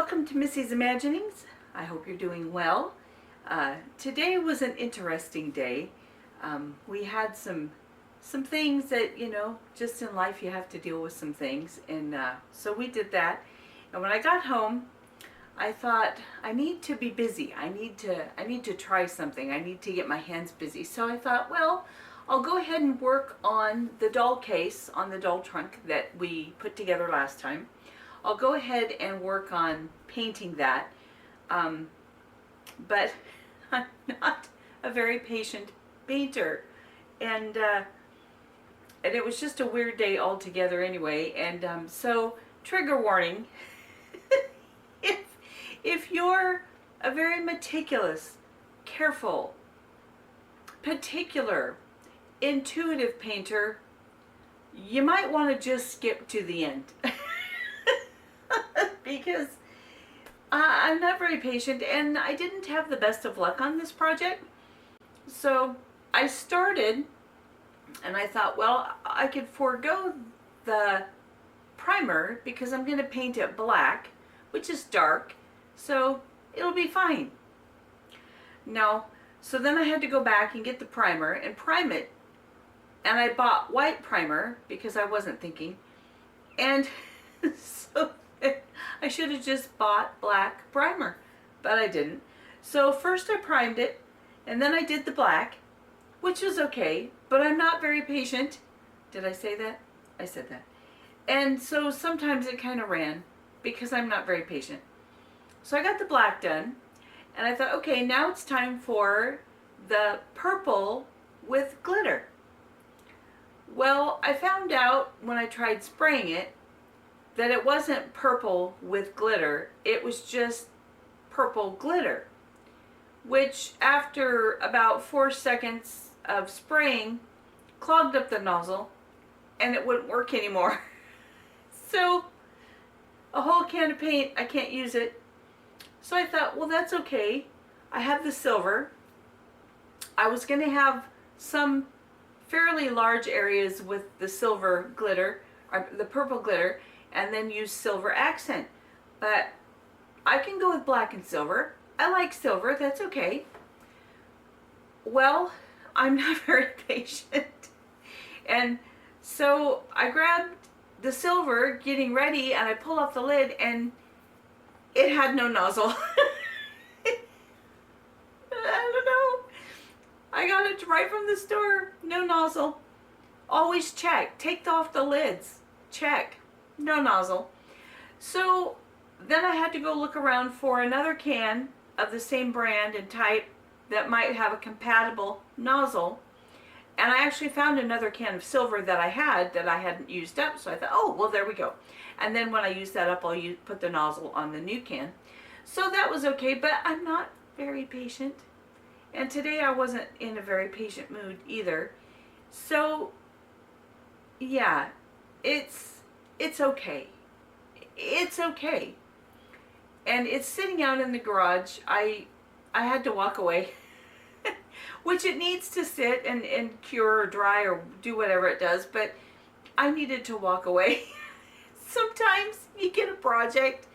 Welcome to Missy's Imaginings. I hope you're doing well. Today was an interesting day. We had some things that, just in life you have to deal with some things, and so we did that. And when I got home, I thought I need to be busy. I need to try something. I need to get my hands busy. So I thought, well, I'll go ahead and work on the doll case, on the doll trunk that we put together last time. I'll go ahead and work on painting that, but I'm not a very patient painter, and it was just a weird day altogether anyway. And so, trigger warning: if you're a very meticulous, careful, particular, intuitive painter, you might want to just skip to the end. Because I'm not very patient, and I didn't have the best of luck on this project. So I started, and I thought, well, I could forego the primer because I'm going to paint it black, which is dark, so it'll be fine. No, so then I had to go back and get the primer and prime it, and I bought white primer because I wasn't thinking, and so I should have just bought black primer, but I didn't. So first I primed it, and then I did the black, which was okay, but I'm not very patient. Did I say that? I said that. And so sometimes it kind of ran because I'm not very patient. So I got the black done, and I thought, okay, now it's time for the purple with glitter. Well, I found out when I tried spraying it that it wasn't purple with glitter, it was just purple glitter, which after about 4 seconds of spraying clogged up the nozzle and it wouldn't work anymore. So a whole can of paint, I can't use it. So I thought, well, that's okay. I have the silver. I was going to have some fairly large areas with the silver glitter, or the purple glitter, and then use silver accent. But I can go with black and silver. I like silver, that's okay. Well, I'm not very patient. And so I grabbed the silver, getting ready, and I pull off the lid, and it had no nozzle. I don't know. I got it right from the store. No nozzle. Always check. Take off the lids. Check. No nozzle. So then I had to go look around for another can of the same brand and type that might have a compatible nozzle. And I actually found another can of silver that I hadn't used up. So I thought, oh, well, there we go. And then when I use that up, I'll put the nozzle on the new can. So that was okay, but I'm not very patient. And today I wasn't in a very patient mood either. So yeah, it's okay. It's okay. And it's sitting out in the garage. I had to walk away, which it needs to sit and cure or dry or do whatever it does, but I needed to walk away. Sometimes you get a project,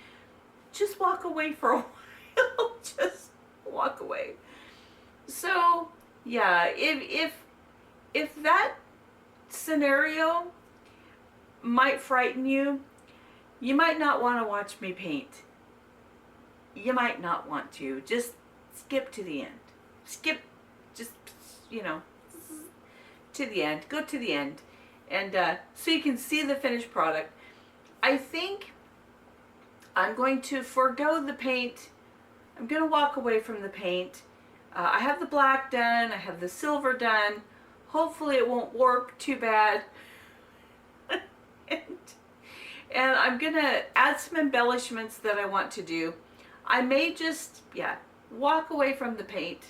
just walk away for a while. Just walk away. So yeah, if that scenario might frighten you, you might not want to watch me paint. You might not want to. Just skip to the end. Skip, just, to the end. Go to the end. And so you can see the finished product. I think I'm going to forego the paint. I'm going to walk away from the paint. I have the black done. I have the silver done. Hopefully it won't warp too bad. And I'm going to add some embellishments that I want to do. I may just, walk away from the paint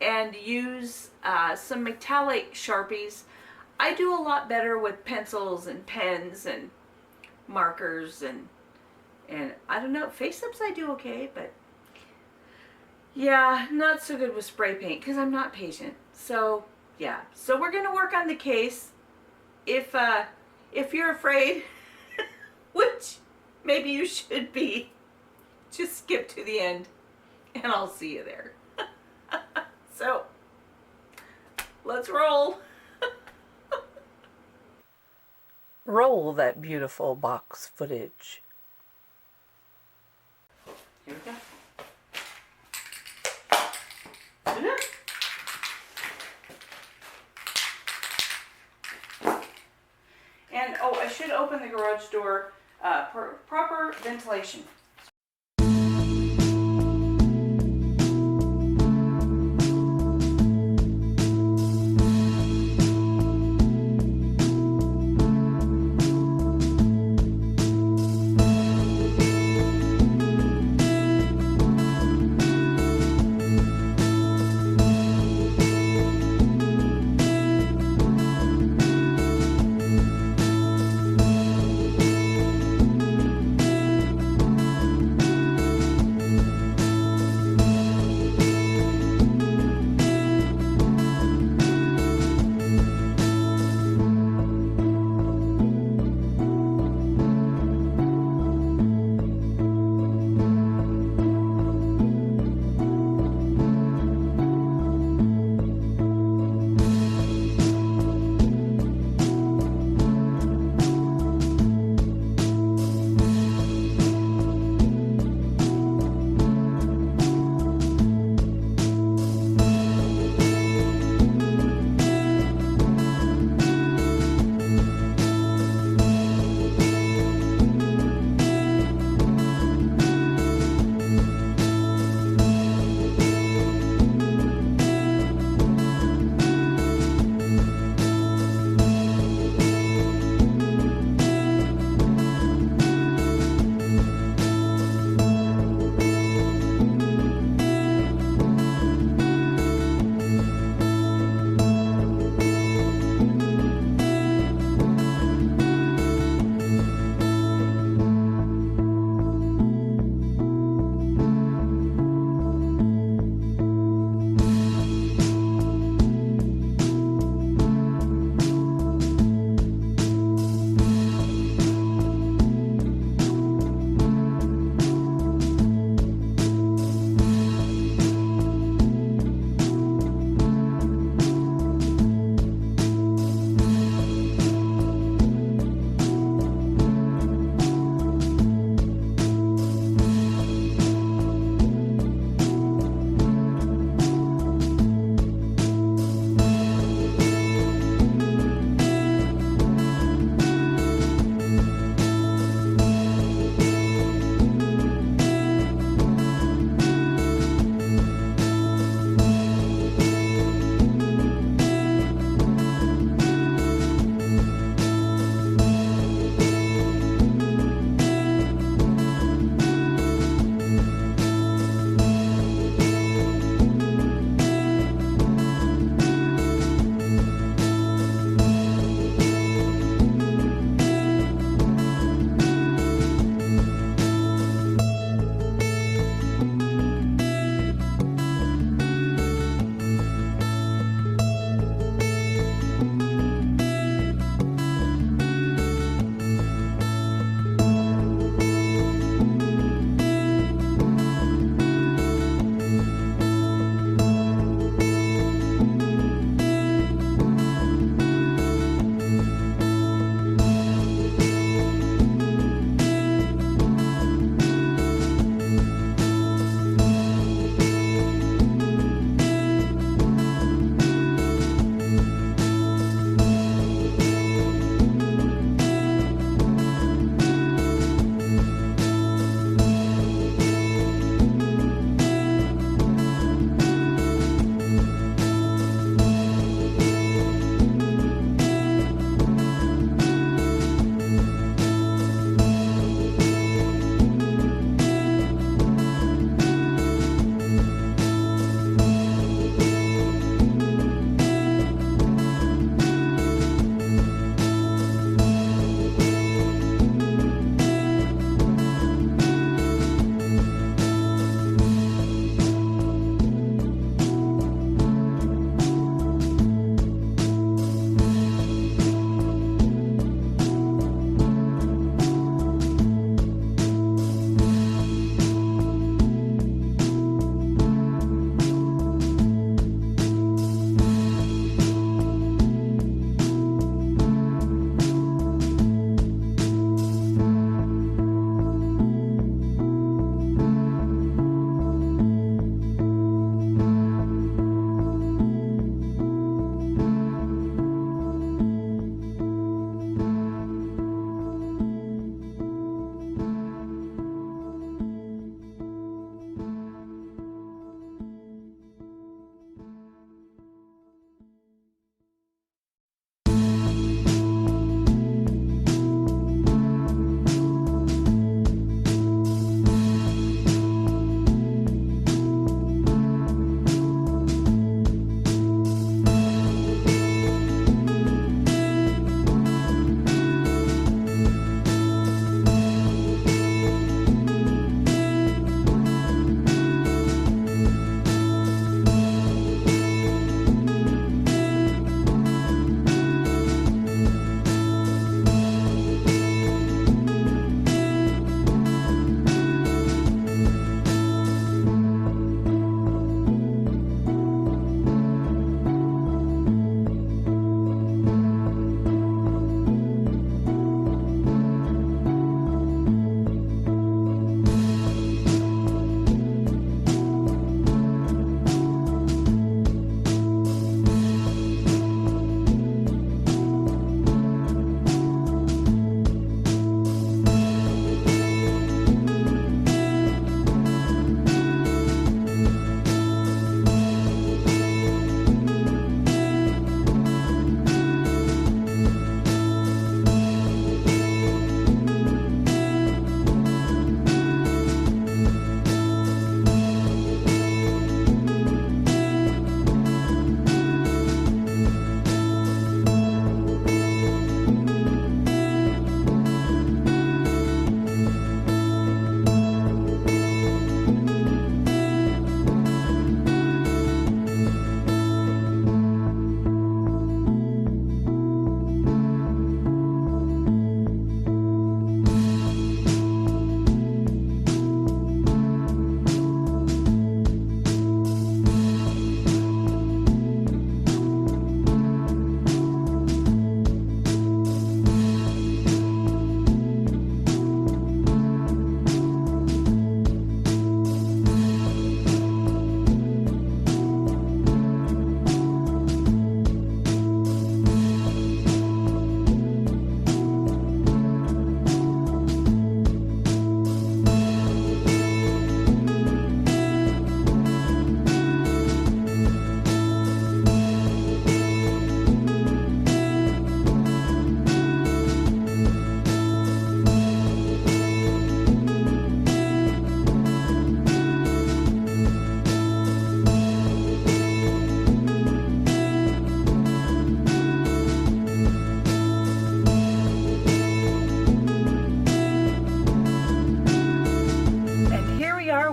and use some metallic Sharpies. I do a lot better with pencils and pens and markers and I don't know, face-ups I do okay, but yeah, not so good with spray paint because I'm not patient. So yeah, so we're going to work on the case. If you're afraid, which maybe you should be, just skip to the end and I'll see you there. So let's roll. Roll that beautiful box footage. Here we go. And oh, I should open the garage door. Proper ventilation.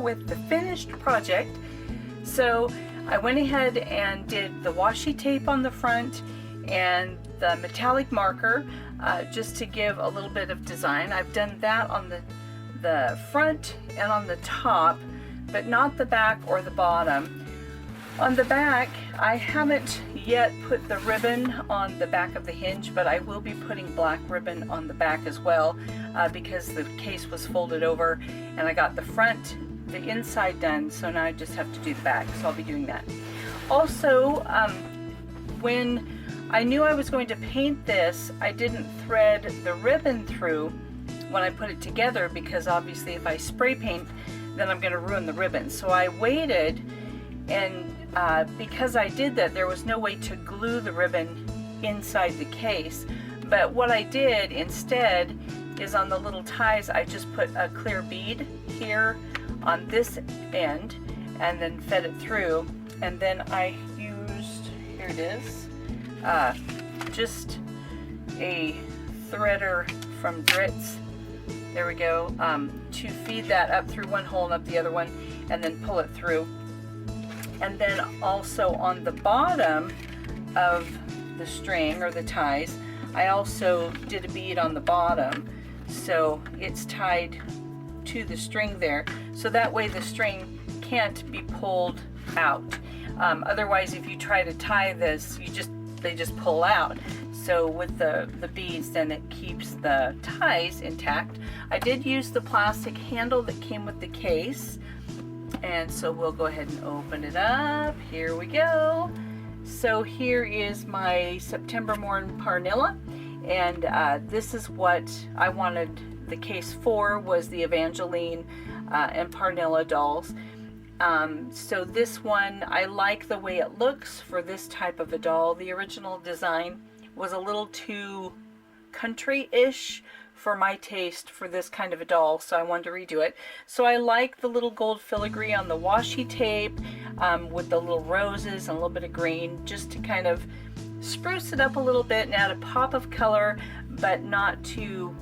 with the finished project. So I went ahead and did the washi tape on the front and the metallic marker just to give a little bit of design. I've done that on the front and on the top, but not the back or the bottom. On the back, I haven't yet put the ribbon on the back of the hinge, but I will be putting black ribbon on the back as well because the case was folded over and I got the front, the inside done, so now I just have to do the back, so I'll be doing that. Also, when I knew I was going to paint this, I didn't thread the ribbon through when I put it together because obviously if I spray paint, then I'm going to ruin the ribbon. So I waited, and because I did that, there was no way to glue the ribbon inside the case. But what I did instead is on the little ties, I just put a clear bead here on this end and then fed it through. And then I used, here it is, just a threader from Dritz. There we go, to feed that up through one hole and up the other one and then pull it through. And then also on the bottom of the string or the ties, I also did a bead on the bottom, so it's tied to the string there, so that way the string can't be pulled out. Otherwise, if you try to tie this, they just pull out. So with the beads, then it keeps the ties intact. I did use the plastic handle that came with the case, and so we'll go ahead and open it up. Here we go. So here is my September Morn Parnilla, and this is what I wanted the case for, was the Evangeline and Parnilla dolls. So this one, I like the way it looks for this type of a doll. The original design was a little too country-ish for my taste for this kind of a doll, so I wanted to redo it. So I like the little gold filigree on the washi tape with the little roses and a little bit of green, just to kind of spruce it up a little bit and add a pop of color, but not to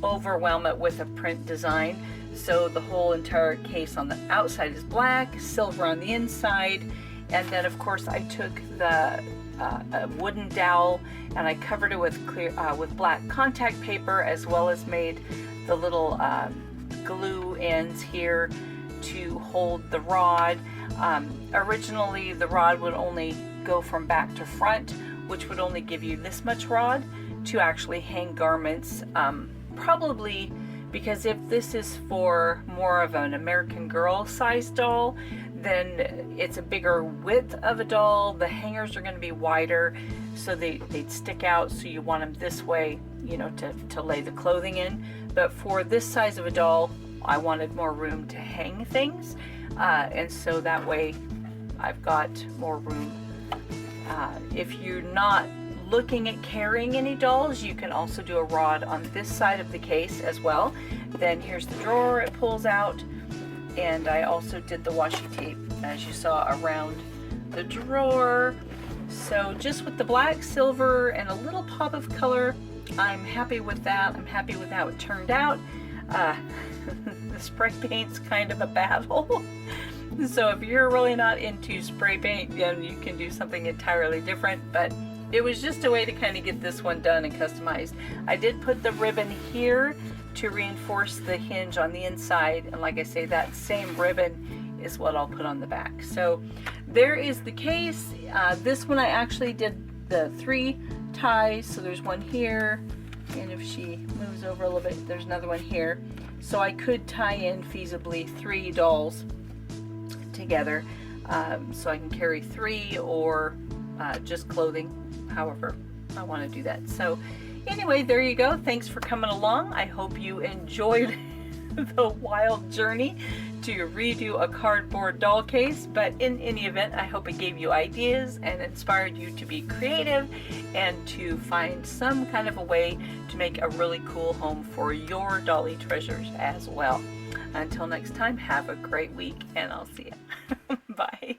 overwhelm it with a print design. So the whole entire case on the outside is black, silver on the inside, and then of course I took the a wooden dowel and I covered it with with black contact paper, as well as made the little glue ends here to hold the rod. Originally the rod would only go from back to front, which would only give you this much rod to actually hang garments. Probably because if this is for more of an American Girl size doll, then it's a bigger width of a doll. The hangers are going to be wider, so they'd stick out, so you want them this way, you know, to lay the clothing in. But for this size of a doll, I wanted more room to hang things, and so that way I've got more room. If you're not looking at carrying any dolls, you can also do a rod on this side of the case as well. Then here's the drawer, it pulls out, and I also did the washi tape, as you saw, around the drawer. So just with the black, silver, and a little pop of color, I'm happy with that. I'm happy with how it turned out. The spray paint's kind of a battle. So if you're really not into spray paint, then you can do something entirely different, but it was just a way to kind of get this one done and customized. I did put the ribbon here to reinforce the hinge on the inside, and like I say, that same ribbon is what I'll put on the back. So there is the case. This one I actually did the 3 ties, so there's one here, and if she moves over a little bit, there's another one here. So I could tie in feasibly 3 dolls together, so I can carry 3 or just clothing, however I want to do that. So anyway, there you go. Thanks for coming along. I hope you enjoyed the wild journey to redo a cardboard doll case, but in any event, I hope it gave you ideas and inspired you to be creative and to find some kind of a way to make a really cool home for your dolly treasures as well. Until next time, have a great week, and I'll see you. Bye.